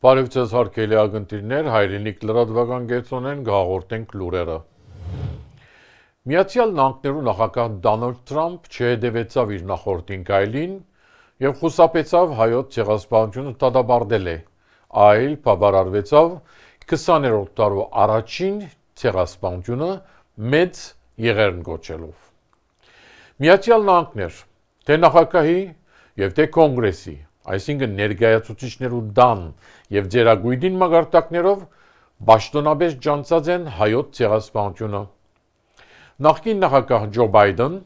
Բարև ձեզ հարգելի ագնտիրներ, հայրենիք լրատվական գեցոնեն գաղորդենք լուրերը։ Միացյալ Նահանգներու նախագահ Դոնալդ Թրամփ չհետևեցավ իր նախորդին գայլին եւ խուսափեցավ հայոց ցեղասպանությունը դադարել է, այլ բավարարվեցավ 20-րդ դարու առաջին ցեղասպանությունը մեծ եղերն գոչելով։ Միացյալ Նահանգներ, թե նախագահի եւ թե կոնգրեսի, այսինքն ներկայացուցիչներու դան եւ ձերագույդին մագարտակներով պաշտոնապես ջանցած են հայոց ցեղասպանությունը։ Նախկին նախագահ Ջո Բայդեն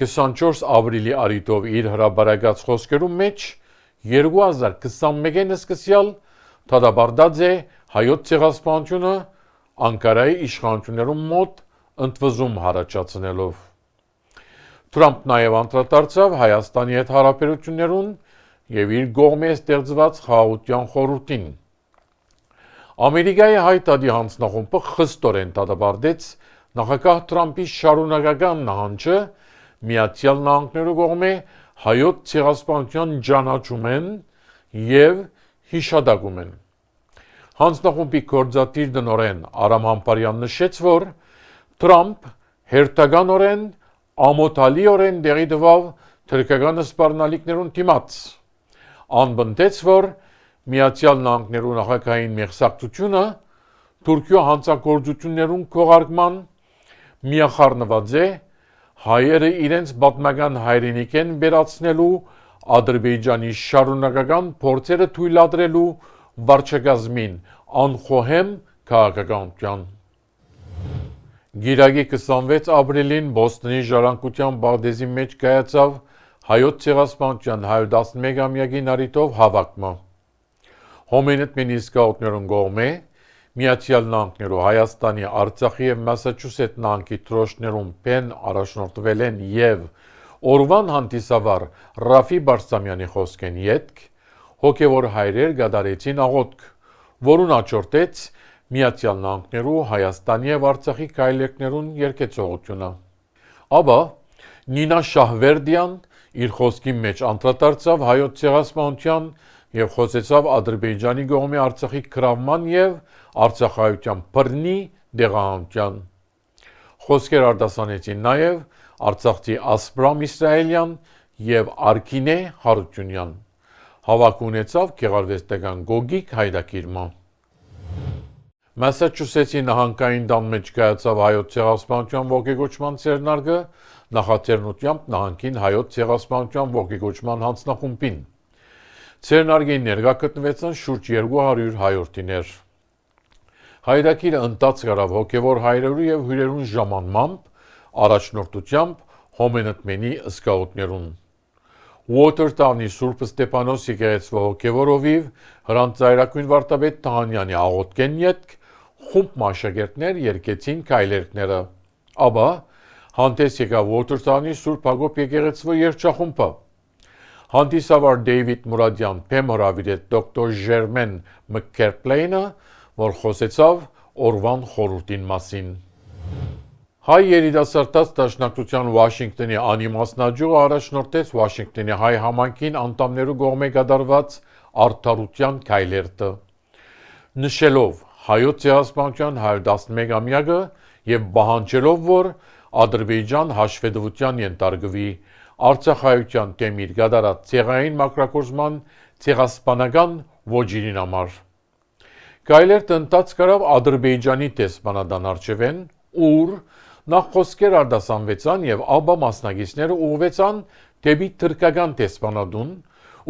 24 ապրիլի արիտով իր հրապարակած խոսքերու մեջ 2021-ին սկսյալ դադարած է հայոց ցեղասպանությունը Անկարայի իշխանություններու մոտ ընդվզում հարաճացնելով։ Թրամփ նաև անդրադարձավ Հայաստանի հետ հարաբերություններուն եւ իր կողմէ ստեղծված խաղաղության խորհրդին։ Ամերիկայի հայտարարի հանձնախումբը խստորեն դադարեց նախագահ Թրամփի շարունակական նահանջը Միացյալ Նահանգներու կողմէ հայոց ցեղասպանության ճանաչումեն եւ հիշադակումեն։ Հանձնախումբի գործադիր տնօրեն Արամ Համբարյան նշեց, որ Թրամփ հերթականորեն ամոթալիորեն դեղի տվավ թրքական սպառնալիքներուն դիմաց։ Անբնդեց, որ Միացյալ Նահանգներու նախագահային մեղսակցությունը Թուրքիո հանցագործություններուն քողարկման միախառնված է հայերը իրենց պատմական հայրենիքեն վերացնելու Ադրբեջանի շարունակական փորձերը թույլատրելու վարչակազմին անխոհեմ քաղաքականության։ Գիրագի 26 ապրիլին Բոստոնի ժառանգության բաղդեզի մեջ կայացավ հայոց ցեղասպանության 111-ամյակին արիտով հավաքումը։ Հոմենետ իսկաուտներուն կողմէ Միացյալ Նահանգներու Հայաստանի, Արցախի եւ Մասաչուսետ նահանգի դրոշներուն բեն առաջնորդվել են եւ օրվան հանդիսավար Ռաֆի Բարսամյանի խոսքեն ետք հոգեվոր հայրեր գդարեցին աղոթք, որուն աճորտեց Միացյալ Նահանգներու Հայաստանի եւ Արցախի կայլերներուն երկեցողությունը։ Ապա Նինա Շահվերդյան իր խոսքի մեջ անդրադարձավ հայոց ցեղասպանության եւ խոսեցավ Ադրբեջանի կողմի Արցախի գրավման եւ Արցախայության բռնի դեղահանության։ Խոսքեր արտասանեցին նաեւ Արցախցի Ասպրամ Իսրայելյան եւ Արքինե Հարությունյան։ Հավաք ունեցավ գեղարվեստական Գոգիկ Հայդակիրմա։ Մասաչուսեթսի նահանգային տան մեջ կայացավ հայոց ցեղասպանության ողջագործման ցերնարգը նախաձեռնությամբ նահանգին հայոց ցեղասպանության ողջագործման հանձնախումբին։ Ցերնարգին ներկա գտնվեցան շուրջ 200 հայրենիներ։ Հայրակիրը ընտած գրավ հոգևոր հայրերու եւ հյուրերուն ժամանմամբ առաջնորդությամբ հոմենտմենի սկաուտներուն։ Ուոթերտավնի Սուրբ Ստեփանոս եկեղեցու հոգևոր օվիվ Հրանտ Զայրակույն վարդապետ Տահանյանի աղոթքեն յետք խումբ մաշակերտներ երկեցին կայլերքները։ Ապա հանդես եկավ Ուոթերտավնի Սուրբ Հակոբ եկեղեցու երջախումբը։ Հանդիսավար Դեյվիդ Մուրադյան Փեմ հրավիրեց դոկտոր Ժերմեն Մքերպլեյնը, որ խոսեցավ օրվան խորհրդին մասին։ Հայ երիտասարդաց դաշնակցության Վաշինգտոնի անիմասնաճյուղը առաջնորդեց Վաշինգտոնի հայ համայնքին անդամներու կողմէ կատարված արդարության քայլերթը, նշելով հայոց ցեղասպանության 111-ամյակը եւ պահանջելով, որ Ադրբեջան հաշվետվության ենթարկվի Արցախայության դեմ իր կատարած ցեղային մակրագործման ցեղասպանական ոճիրին համար։ Գայլերթը ընթաց գրավ Ադրբեջանի տեսփանադան արչևեն, ուր նախ խոսքեր արտասանվեցան եւ ապա մասնակիցները ուղղվեցան դեպի թուրքական տեսփանադուն,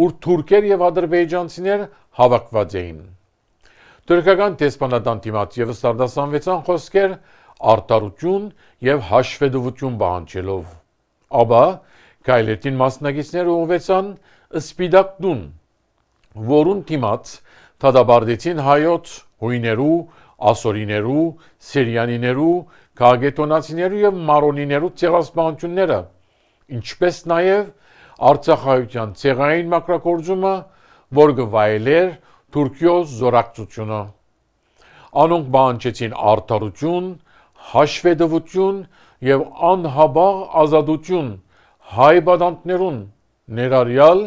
ուր թուրքեր եւ ադրբեջանցիներ հավաքված էին։ Թուրքական տեսփանադան դիմաց եւս արտասանվեցան խոսքեր արտարություն եւ հաշվետվություն պահանջելով։ Ապա գայլերթին մասնակիցները ուղղվեցան Սպիտակ տուն, որուն դիմաց դադարեցին հայոց հույներու, ասորիներու, սիրիանիներու, քաղաքետոնացիներու եւ մարոնիներու ցեղասպանությունները, ինչպես նաեւ Արցախայության ցեղային մակրագործումը, որ գվայելեր Թուրքիո զորակցությունը։ Անոնք պահանջեցին արդարություն, հաշվետվություն եւ անհաբաղ ազատություն հայ բադանտներուն, ներառյալ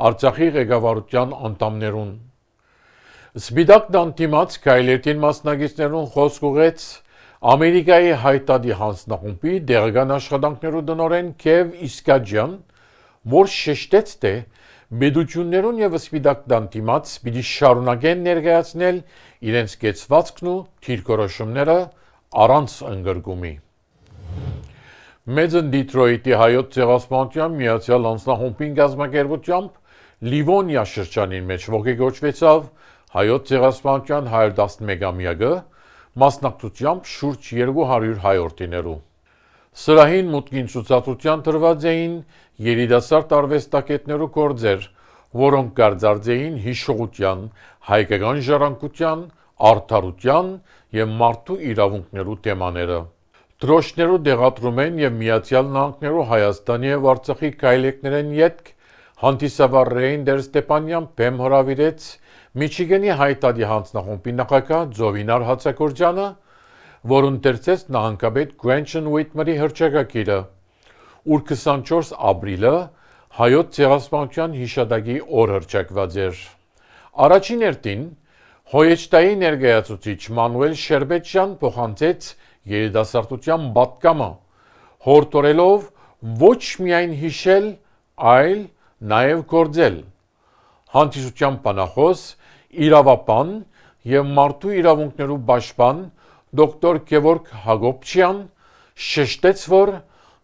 Արցախի ղեկավարության անդամներուն։ Սպիտակ դանտիմաց քայլերտին մասնագետներուն խոսք ուղեց Ամերիկայի հայտարարի հանձնախումբի դեղական աշխատանքներու տնօրեն Քև Իսկաջյան, որ շեշտեց, թե Բեդություններուն եւ սպիտակ դանտիմաց պիտի շարունակեն ներկայացնել իրենց կեցվածքն ու թիրքորոշումները առանց ընդգրկումի։ Մեծն Դիթրոյթի հայոց ցեղասպանության միացյալ անձնախումբին գազམ་ակերպությամբ Լիվոնիա շրջանին մեջ ողջագործվեցավ հայոց ցեղասպանության 111-ամյակը մասնակցությամբ շուրջ 200 հայորդիներու։ Սրահին մուտքին ցուցադրության տրված էին երիտասարդ արվեստագետներու գործեր, որոնք կարձարձեին հիշողության, հայկական ժառանգության, արդարության եւ մարդու իրավունքներու թեմաները։ Դրոշներու դեղատրում են եւ Միացյալ Նահանգներու Հայաստանի եւ Արցախի քայլեկներեն յետք հանդիսաբար Ռեյնդեր Ստեփանյան բեմ հրավիրեց Միչիգանի հայտարարի հանձնախումբի նախագահ Ձովինար Հացակորյանը, որն ընթերցեց նահանգապետ Գրանչեն Ուիթմերի հռչակագիրը, ուր 24 ապրիլը հայոց ցեղասպանության հիշատակի օր հռչակված էր։ Առաջին հերթին Հոյեջտայի ներկայացուցիչ Մանուել Շերբեջյան փոխանցեց երիտասարդության պատգամը, հորդորելով ոչ միայն հիշել, այլ նաև գործել։ Հանդիսության բանախոս, իրավապան եւ մարդու իրավունքներու պաշտպան դոկտոր Գևորգ Հակոբյան շեշտեց, որ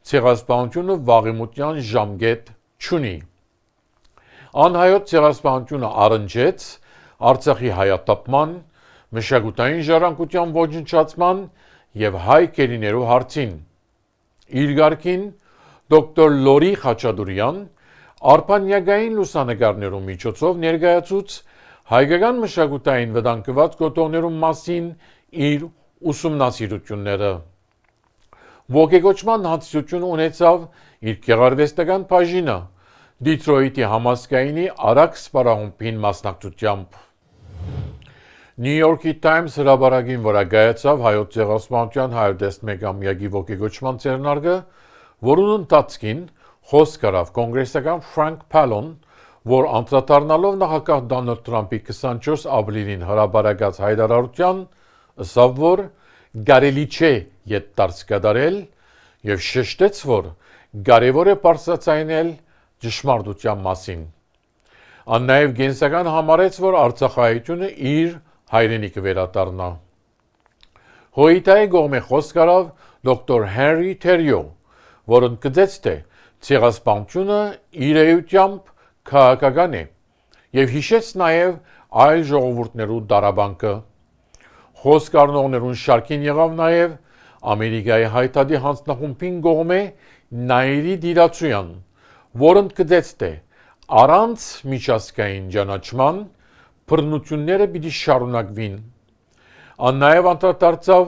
ցեղասպանությունը վաղեմուտյան ժամկետ չունի։ Անհայոց ցեղասպանությունը առնչեց Արցախի հայատապման, մշակութային ժառանգության ոչնչացման եւ հայ կերիներու հարցին։ Իր գարքին դոկտոր Լորի Խաչատուրյան արփանյակային լուսանկարներու միջոցով ներկայացուց հայկական մշակութային վտանգված գոտոներու մասին իր ուսումնասիրությունները։ Ոգեկոչման հանդիսություն ունեցավ իր գեղարվեստական բաժինը Դիթրոյթի համազգայինի արագ սպառահումբին մասնակցությամբ։ New York Times հրապարակին վրա գայացավ հայոց ցեղասպանության 111-ամյակի ոգեկոչման ձեռնարկը, որուն ընթացքին խոսք արավ կոնգրեսական Ֆրանկ Փալոն, որ անդրադառնալով նախագահ Դոնալդ Թրամփի 24 ապրիլին հրապարակած հայտարարության, ասավ, որ կարելի չէ ետդարձ կատարել եւ շեշտեց, որ կարեւոր է բարձրացնել ճշմարտության մասին։ Ան նաեւ գենսական համարեց, որ Արցախահայությունը իր հայրենիքը վերադառնա։ Հոյիտայի գոմե խոսք արավ դոկտոր Հենրի Թերյո, որն կցեց, թե ցեղասպանությունը իր էությամբ քաղաքական է եւ հիշեց նաեւ այլ ժողովուրդներու դարաբանկը։ Խոսք առնողներուն շարքին եղավ նաեւ Ամերիկայի հայտարարի հանձնախումբին գոմե Նայիրի Դիրացույան, որն կցեց, թե առանց միջազգային ճանաչման բռնությունները պիտի շարունակվին։ Ան նաև անդրադարձավ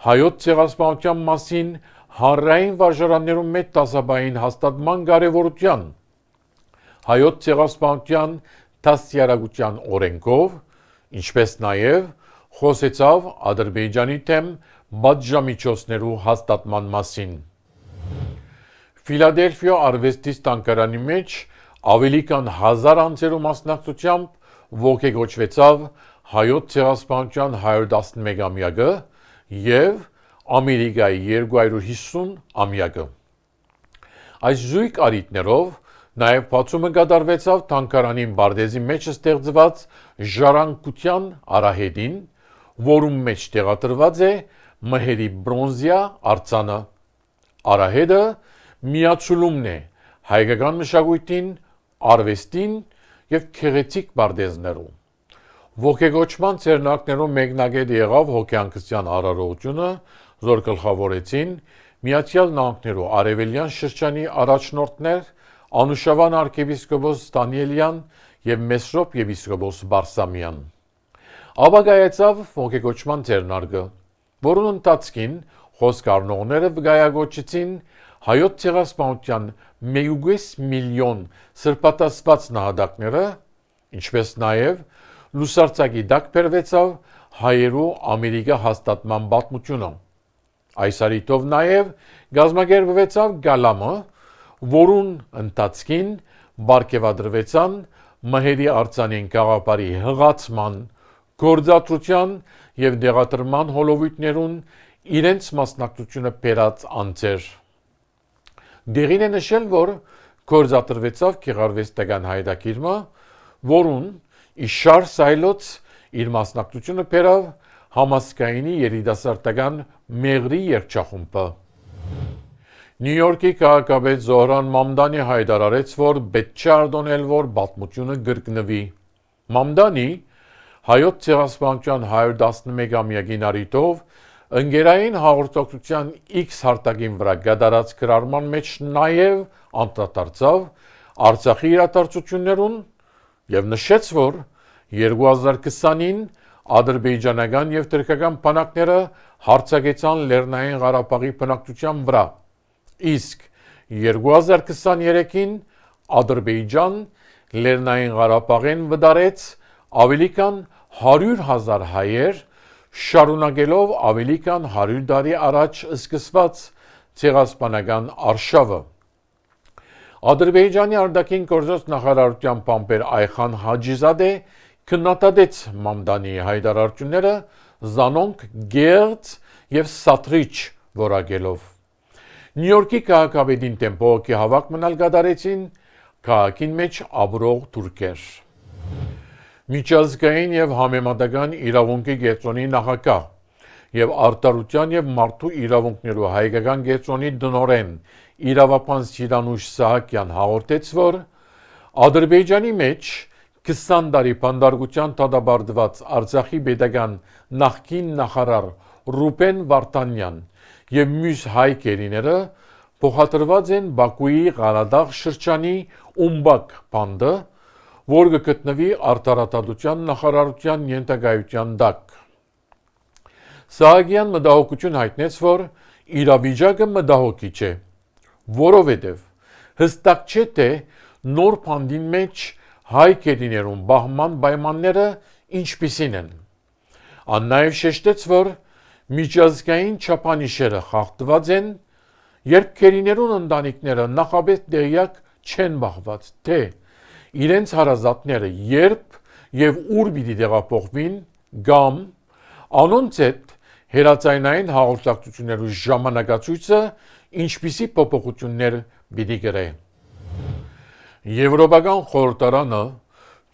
հայոց ցեղասպանության մասին հանրային վարժարաններում մեծ դասաբային հաստատման կարևորության, հայոց ցեղասպանության դաստիարակության օրենքով, ինչպես նաև խոսեցավ Ադրբեջանի թեմ պատժամիջոցներու հաստատման մասին։ Ֆիլադելֆիա արվեստի տանկարանի մեջ ավելի քան 1000 անձերու մասնակցությամբ ոգեկոչվեցավ հայոց ցեղասպանության 111-ամյակը եւ Ամերիկայի 250-ամյակը։ Այս զույգ արիտներով նաեւ բացումը կատարվեցավ տանկարանին Բարդեզի մեջ ստեղծված ժառանգության արահետին, որում մեջ տեղադրված է մհերի բրոնզյա արձանը։ Արահետը միացուլումն է հայկական մշակույթին, արվեստին եւ քեղեցիկ Բարդեզներում։ Ոգեկոչման ցերնակներում մեկնագետ եղավ հոգեանկության արարողությունը, որ գլխավորեցին Միացյալ Նահանգներու արևելյան շրջանի առաջնորդներ Անուշավան arczepiskopos Դանիելյան եւ Մեսրոպ եպիսկոպոս Բարսամյան։ Ապագայեցավ ոգեկոչման ցերնարկը, որուն ընթացքին խոսք առնողները վկայակոչեցին հայոց ցեղասպանության 1.5 միլիոն սրբատասված նահատակները, ինչպես նաև լուսարձակի տակ բերվեցավ հայերու Ամերիկա հաստատման պատմությունը։ Այս արիտով նաև գազམ་ակերպվեցավ գալամը, որուն ընթացքին բարգեւադրվեցան մհերի արձանին գաղափարի հղացման, գործադրության և դեղատրման հոլովույթներուն իրենց մասնակցությունը բերած անձեր։ Դեղին է նշել, որ գործադրվեցավ գեղարվեստական հայտագիրը, որուն իշար սայլոց իր մասնակցությունը բերավ համասկայինի երիտասարդական մեղրի երգչախումբը։ Նյու Յորքի քաղաքապետ Զոհրան Մամդանի հայտարարեց, որ պետք չէ արտոնել, որ պատմությունը կրկնվի։ Մամդանի հայոց ցեղասպանության 111-ամյակին առիթով ընկերային հաղորդակցության X հարտակին վրա կատարած գրառման մեջ նաև անդրադարձավ Արցախի իրադարձություններուն և նշեց, որ 2020-ին ադրբեջանական և թուրքական բանակները հարձակեցան Լեռնային Ղարաբաղի բնակչության վրա, իսկ 2023-ին Ադրբեջան Լեռնային Ղարաբաղին վտարեց ավելի քան 100,000 հայեր, շարունակելով ավելի քան 100 տարի առաջ սկսված ցեղասպանական արշավը։ Ադրբեջանի արտաքին գործոս նախարարության բամբեր Այխան Հաջիզադե քննադատեց Մամդանի հայտարարությունները զանոնք գեղձ և սաթրիչ որակելով։ Նյու Յորքի քաղաքապետին դեմ բողոքի հավաք մնալ կատարեցին քաղաքին մեջ ապրող թուրքեր։ Միջազգային և համեմատական իրավունքի կենտրոնի նախագահ և Արտարության և մարդու իրավունքներու հայկական կենտրոնի տնօրեն իրավապան Սիրանուշ Սահակյան հաղորդեց, որ Ադրբեջանի մեջ 20 տարի բանտարկության դատապարտված Արցախի պետական նախկին նախարար Ռուբեն Վարդանյան և մյուս հայ գերիները փոխադրված են Բաքուի Ղարադաղ շրջանի Ումբակ բանդը, որ կգտնվի Արտարադատության նախարարության ենթակայության տակ։ Սահակյան մտահոգություն հայտնեց, որ իրավիճակը մտահոգիչ է, որովհետև հստակ չէ, թե նոր բանդին մեջ հայ գերիներուն բահման պայմանները ինչպիսին են։ Ան նաև շեշտեց, որ միջազգային չափանիշերը խախտված են, երբ գերիներուն ընտանիքները նախապես տեղյակ չեն բախված, թե իրենց հարազատները երբ և ուր պիտի տեղափոխվին կամ անոնց հետ հեռացայնային հաղորդակցություններու ժամանակացույցը ինչպիսի փոփոխություններ պիտի կրե։ Եվրոպական խորհրդարանը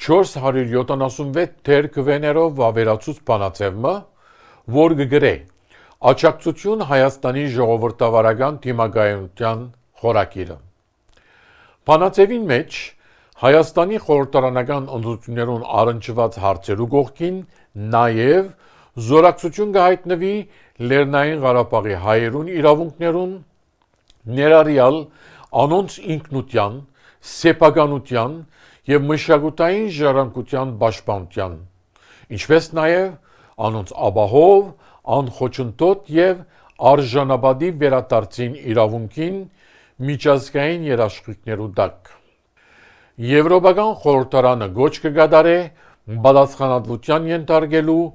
476 թեր քվեներով վավերացուց բանաձևը, որ կգրե աջակցություն Հայաստանի ժողովրդավարական դիմակայության խորագիրը։ Բանաձևին մեջ Հայաստանի խորհրդարանական ընտրություններուն առնչված հարցերու կողքին նաև զորակցություն կհայտնվի Լեռնային Ղարաբաղի հայերուն իրավունքներուն, ներառյալ անոնց ինքնության, սեփականության և մշակութային ժառանգության պաշտպանության, ինչպես նաև անոնց ապահով, անխոչնդոտ և արժանապատիվ վերադարձին իրավունքին միջազգային երաշխիքներու տակ։ Եվրոպական խորհրդարանը գոչ կկատարե պատասխանատվության ենթարկելու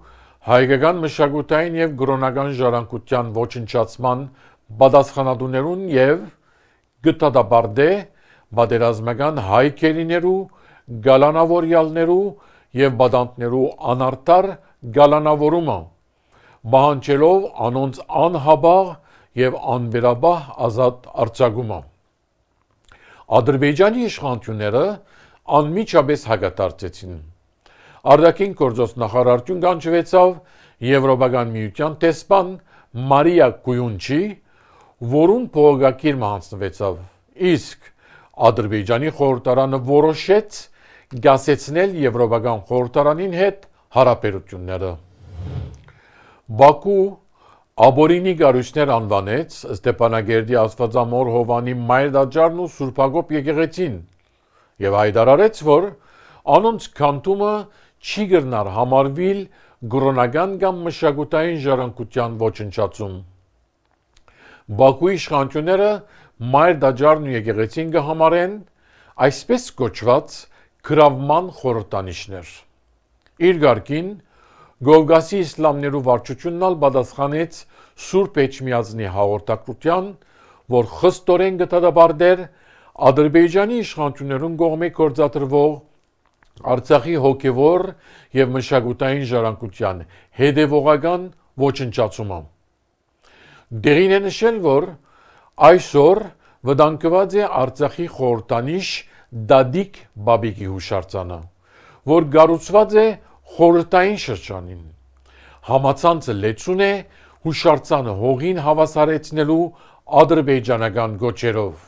հայկական մշակութային և կրոնական ժառանգության ոչնչացման պատասխանատուներուն և կդատապարտե պատերազմական հայ գերիներու, գալանավորյալներու և պատանդներու անարդար գալանավորումը, պահանջելով անոնց անհապաղ և անվերապահ ազատ արձակումը։ Ադրբեջանի իշխանությունները անմիջապես հակադարձեցին։ Արտաքին գործոս նախարարություն կանչվեցավ Եվրոպական միության տեսփան Մարիա Կույունչի, որուն բողոքագիր հանձնվեցավ, իսկ Ադրբեջանի խորհրդարանը որոշեց կասեցնել Եվրոպական խորհրդարանին հետ հարաբերությունները։ Բաքու Աբորինի գարույցներ անվանեց Ստեփանագերդի Աստվածամոր Հովանի Մայր տաճարն ու Սուրբ Հակոբ եկեղեցին և հայտարարեց, որ անոնց քանդումը չի կրնար համարվել կրոնական կամ մշակութային ժառանգության ոչնչացում։ Բաքուի իշխանությունները Մայր տաճարն ու եկեղեցին կհամարեն այսպես կոչված գրավման խորհրդանիշներ։ Իր գարկին Կովկասի իսլամներու վարչությունն ալ պատասխանեց Սուրբ Էջմիածնի հաղորդակցության, որ խստորեն կդատապարտեր Ադրբեջանի իշխանություններուն կողմէ գործադրվող Արցախի հոգևոր եւ մշակութային ժառանգության հետևողական ոչնչացումը։ Դերին է նշել, որ այսօր վտանգված է Արցախի խորհրդանիշ Դադիկ Բաբիկի հուշարձանը, որ կառուցված է խորհրդային շրջանին։ Համացանցը լեցուն է հուշարձանը հողին հավասարեցնելու ադրբեջանական գոչերով։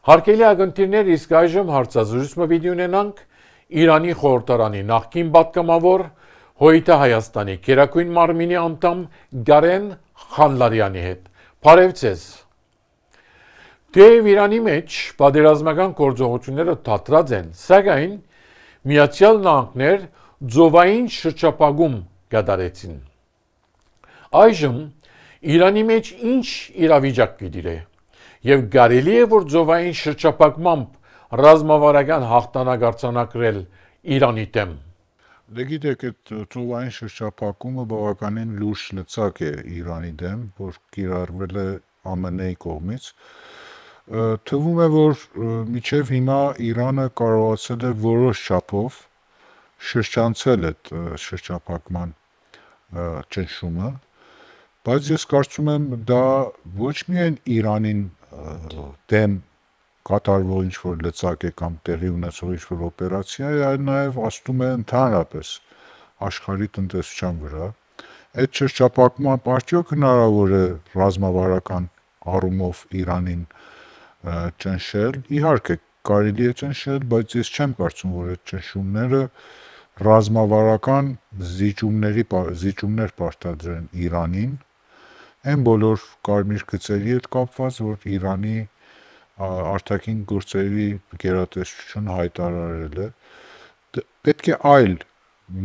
Հարկելի ագնտիրներ, իսկ այժմ հարցազրույցը պիտի ունենանք Իրանի խորհրդարանի նախկին պատգամավոր Հոյիթա Հայաստանի Գերագույն մարմինի անդամ Գարեն Խանլարյանի հետ։ Բարև ձեզ։ Թեև Իրանի մեջ պատերազմական գործողությունները թատրած են, սակայն Միացյալ Նահանգներ ծովային շրջափակում կատարեցին։ Այժմ Իրանի մեջ ինչ իրավիճակ գիտիրե, եւ կարելի է որ ծովային շրջափակմամբ ռազմավարական հաղթանակ արձանագրել Իրանի դեմ։ Դե գիտեք, այդ ծովային շրջափակումը բավականին լուրջ լծակ է Իրանի դեմ, որ կիրառվել է ԱՄՆ-ի կողմից։ Թվում է, որ մինչև հիմա Իրանը կարողացել է որոշ չափով շրջանցել այդ շրջափակման ճնշումը, բայց ես կարծում եմ դա ոչ միայն Իրանին դեմ կատարվող ինչ-որ լծակ է կամ տեղի ունեցող ինչ-որ օպերացիա է, այլ նաև աստում է ընդհանրապես աշխարհի տնտեսության վրա։ Այդ շրջափակման արդյոք հնարավոր է ռազմավարական առումով Իրանին ճնշել։ Իհարկե կարելի է ճնշել, բայց ես չեմ կարծում, որ այդ ճնշումները ռազմավարական զիջումներ պարտադրեն Իրանին, այն բոլոր կարմիր գծերի հետ կապված, որ Իրանի արտաքին գործերի գերատեսչությունը հայտարարել է, պետք է այլ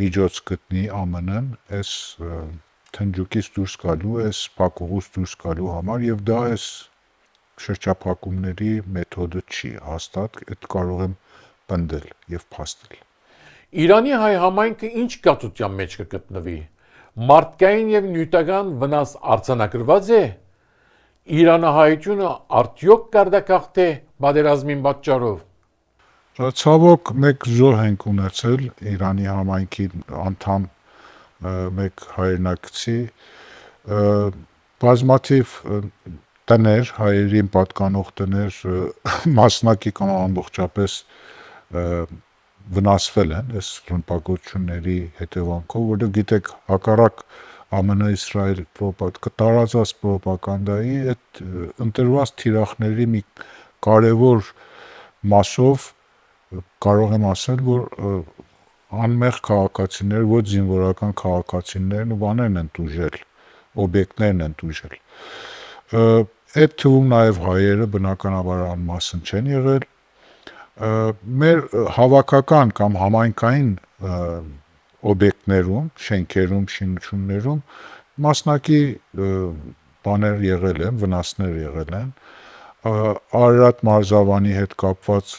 միջոց գտնի ԱՄՆ-ն այս թնջուկից դուրս գալու, այս փակուղուց դուրս գալու համար, եւ դա այս շրջափակումների մեթոդը չի, հաստատ այդ կարող եմ պնդել եւ փաստել։ Իրանի հայ համայնքը ինչ կացության մեջ կգտնվի։ Մարդկային եւ նյութական վնաս արձանագրված է։ Իրանահայությունը արդյոք կարտակախտ է պատերազմին պատճառով։ Ցավոք մեկ զոհ ենք ունեցել Իրանի համայնքի անդամ մեկ հայրենակցի, բազմաթիվ տներ, հայերին պատկանող տներ մասնակի կամ ամբողջապես վնասվել են այս ռմբակոծությունների հետևանքով, որովհետև գիտեք, հակառակ ԱՄՆ-Իսրայել տարածած պրոպագանդայի այդ ընտրված թիրախների մի կարևոր մասով կարող եմ ասել, որ անմեղ քաղաքացիներ, ոչ զինվորական քաղաքացիներն ու բաներն են տուժել, օբյեկտներն են տուժել։ Այդ թվում նաև հայերը բնականաբար անմասն չեն եղել։ Մեր հավաքական կամ համայնքային օբյեկտներում, շենքերում, շինություններում մասնակի բաներ եղել են, վնասներ եղել են։ Արարատ մարզավանի հետ կապված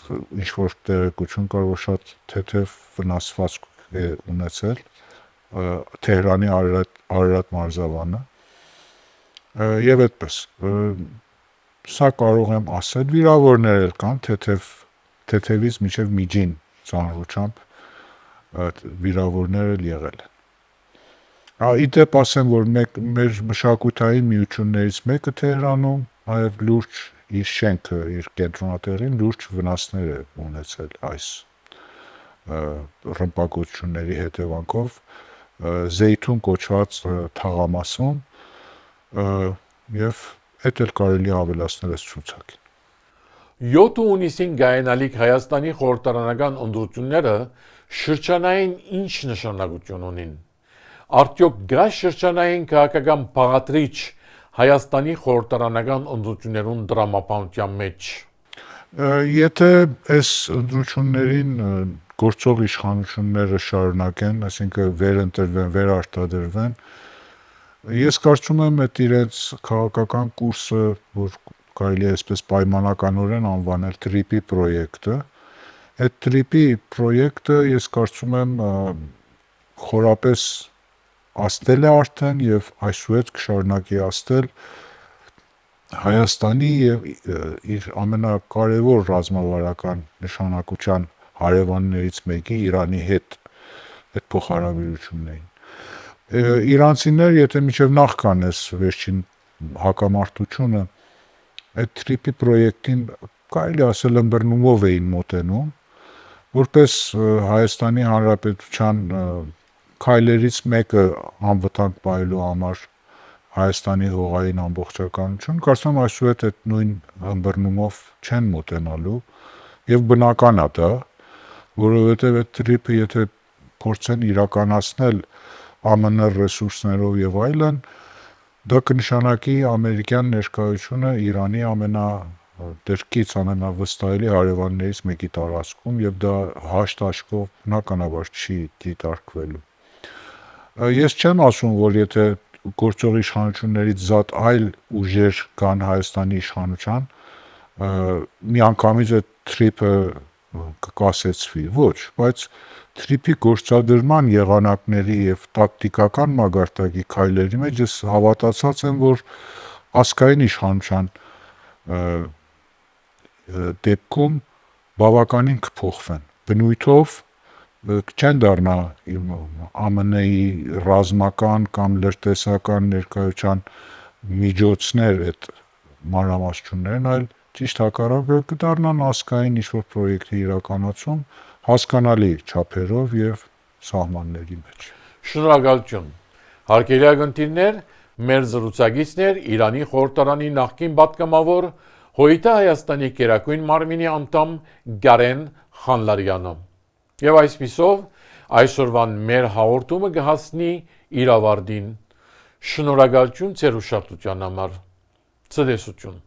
ինչ-որ տեղեկություն կար, որ շատ թեթև վնասվածք է ունեցել Թեհրանի Արարատ մարզավանը եւ այդպես։ Սա կարող եմ ասել, վիրավորներ էլ կան, թեթևից մինչև միջին ծանրությամբ վիրավորներ էլ եղել են։ Իդեպ ասեմ, որ մեր մշակութային միություններից մեկը Թեհրանում նաև լուրջ իր շենքը, իր կենտրոնատեղին լուրջ վնասներ է ունեցել այս ռմբակոծությունների հետևանքով Զեյթուն կոչված թաղամասում եւ այդ էլ կարելի ավելացնել այս ցուցակին։ 7 հունիսին գայանալիք Հայաստանի խորհրդարանական ընտրությունները շրջանային ինչ նշանակություն ունին։ Արդյոք գա շրջանային քաղաքական բաղադրիչ Հայաստանի խորհրդարանական ընտրություններուն դրամապանության մեջ։ Եթե այս ընտրություններին գործող իշխանությունները շարունակեն, այսինքն վերընտրվեն, վերարտադրվեն, ես կարծում եմ այդ իրենց քաղաքական կուրսը, որ կարելի է այսպես պայմանականորեն անվանել TRIP-ի պրոյեկտը, այդ TRIP-ի պրոյեկտը ես կարծում եմ խորապես աստել է արդեն եւ այսուհետ կշարունակի աստել Հայաստանի եւ իր ամենակարևոր ռազմավարական նշանակության հարևաններից մեկի Իրանի հետ այդ փոխհարաբերություններին։ Իրանցիներ, եթե մինչև նախքան այս վերջին հակամարտությունը այդ թրիպի պրոյեկտին կարելի ասել ըմբռնումով էին մոտենում, որպես Հայաստանի Հանրապետության քայլերից մեկը անվտանգ պահելու համար Հայաստանի հողային ամբողջականություն, կարծում եմ այսուհետ այդ նույն ըմբռնումով չեն մոտենալու եւ բնական է դա, որովհետեւ այդ թրիպը եթե փորձեն իրականացնել ԱՄՆ ռեսուրսներով եւ այլն, դա կնշանակի ամերիկյան ներկայությունը Իրանի ամենադրկից ամենավստահելի հարևաններից մեկի տարածքում եւ դա հաշտ աշկով բնականաբար չի դիտարկվելու։ Ես չեմ ասում, որ եթե գործող իշխանություններից զատ այլ ուժեր կան Հայաստանի իշխանության, միանգամից այդ թրիպը կկասեցվի, ոչ, բայց թրիպի գործադրման եղանակների եւ տակտիկական մագարտակի քայլերի մեջ ես հավատացած եմ, որ ազգային իշխանության դեպքում բավականին կփոխվեն, բնույթով չեն դառնա ԱՄՆ-ի ռազմական կամ լրտեսական ներկայության միջոցներ այդ մանրամասնություններն, այլ ճիշտ հակառակը կդառնան ազգային ինչ-որ պրոյեկտի իրականացում հասկանալի չափերով եւ սահմանների մեջ։ Շնորհակալություն։ Հարգելի ակնթիռներ, մեր զրուցակիցն էր Իրանի խորհրդարանի նախկին պատգամավոր ՀՅԴ Հայաստանի Գերագույն մարմինի անդամ Գարեն Խանլարյանը։ Եվ այսպիսով այսօրվան մեր հաղորդումը կհասնի իր ավարտին։ Շնորհակալություն ձեր ուշադրության համար։ Ցտեսություն։